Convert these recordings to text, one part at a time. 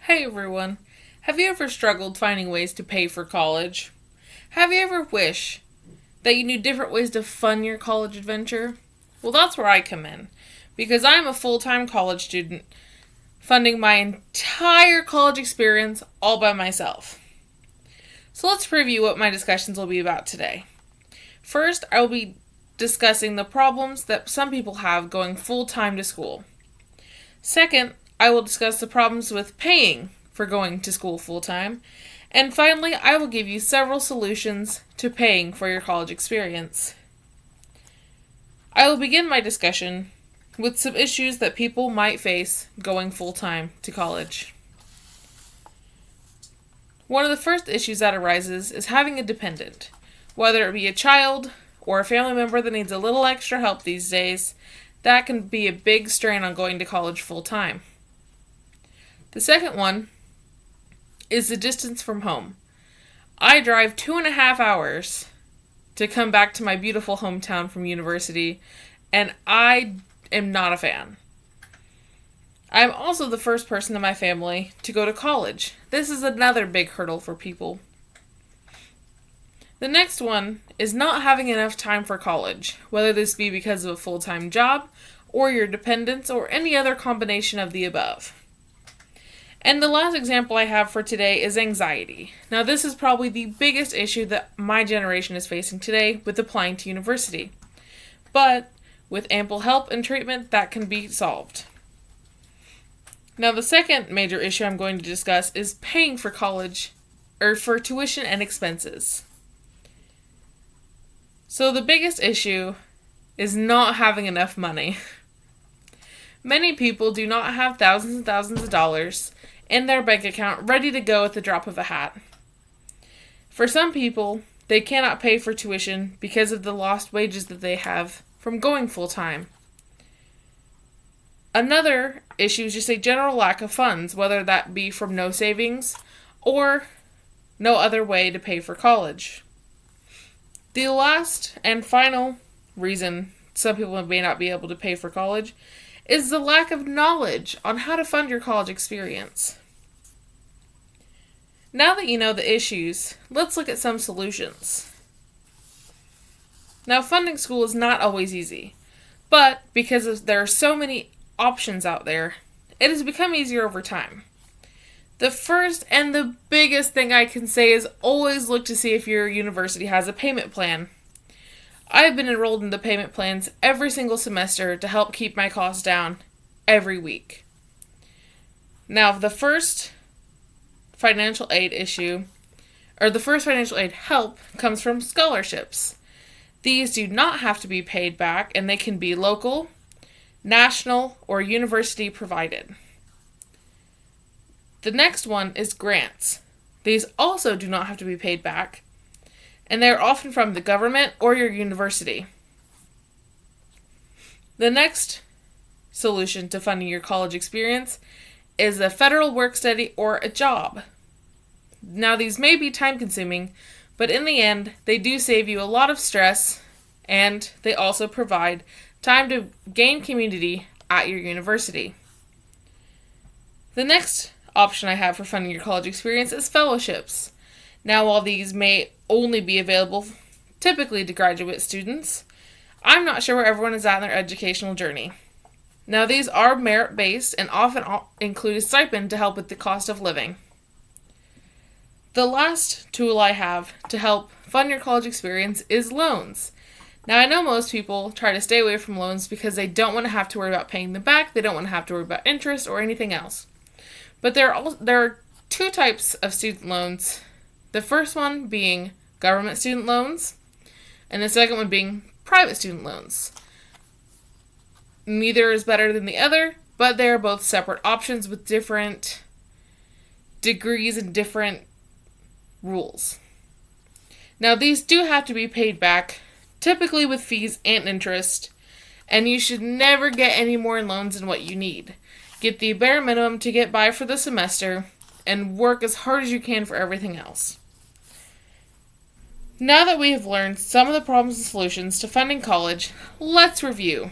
Hey everyone. Have you ever struggled finding ways to pay for college? Have you ever wished that you knew different ways to fund your college adventure? Well, that's where I come in, because I'm a full-time college student, funding my entire college experience all by myself. So let's preview what my discussions will be about today. First, I will be discussing the problems that some people have going full-time to school. Second, I will discuss the problems with paying for going to school full-time. And finally, I will give you several solutions to paying for your college experience. I will begin my discussion with some issues that people might face going full-time to college. One of the first issues that arises is having a dependent, whether it be a child or a family member that needs a little extra help these days. That can be a big strain on going to college full-time. The second one is the distance from home. I drive 2.5 hours to come back to my beautiful hometown from university, and I am not a fan. I am also the first person in my family to go to college. This is another big hurdle for people. The next one is not having enough time for college, whether this be because of a full-time job, or your dependents, or any other combination of the above. And the last example I have for today is anxiety. Now, this is probably the biggest issue that my generation is facing today with applying to university. But with ample help and treatment, that can be solved. Now, the second major issue I'm going to discuss is paying for college, or for tuition and expenses. So the biggest issue is not having enough money. Many people do not have thousands and thousands of dollars in their bank account ready to go at the drop of a hat. For some people, they cannot pay for tuition because of the lost wages that they have from going full-time. Another issue is just a general lack of funds, whether that be from no savings or no other way to pay for college. The last and final reason some people may not be able to pay for college is the lack of knowledge on how to fund your college experience. Now that you know the issues, let's look at some solutions. Now, funding school is not always easy, but because there are so many options out there, it has become easier over time. The first and the biggest thing I can say is always look to see if your university has a payment plan. I've been enrolled in the payment plans every single semester to help keep my costs down every week. Now, the first financial aid help comes from scholarships. These do not have to be paid back, and they can be local, national, or university provided. The next one is grants. These also do not have to be paid back, and they are often from the government or your university. The next solution to funding your college experience is a federal work study or a job. Now, these may be time-consuming, but in the end, they do save you a lot of stress, and they also provide time to gain community at your university. The next option I have for funding your college experience is fellowships. Now, while these may only be available typically to graduate students, I'm not sure where everyone is at in their educational journey. Now, these are merit-based and often include a stipend to help with the cost of living. The last tool I have to help fund your college experience is loans. Now, I know most people try to stay away from loans because they don't want to have to worry about paying them back, they don't want to have to worry about interest or anything else. But there are two types of student loans. The first one being government student loans, and the second one being private student loans. Neither is better than the other, but they are both separate options with different degrees and different rules. Now, these do have to be paid back, typically with fees and interest, and you should never get any more in loans than what you need. Get the bare minimum to get by for the semester, and work as hard as you can for everything else. Now that we have learned some of the problems and solutions to funding college, let's review.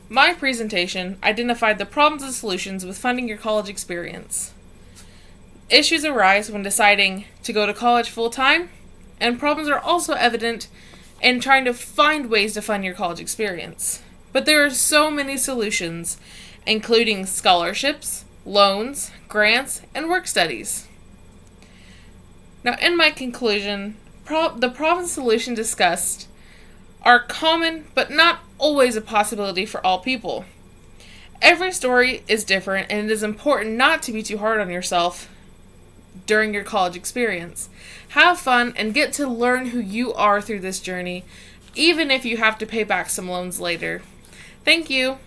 My presentation identified the problems and solutions with funding your college experience. Issues arise when deciding to go to college full-time, and problems are also evident in trying to find ways to fund your college experience. But there are so many solutions, including scholarships, loans, grants, and work studies. Now, in my conclusion, the problem solution discussed are common but not always a possibility for all people. Every story is different, and it is important not to be too hard on yourself during your college experience. Have fun and get to learn who you are through this journey, even if you have to pay back some loans later. Thank you.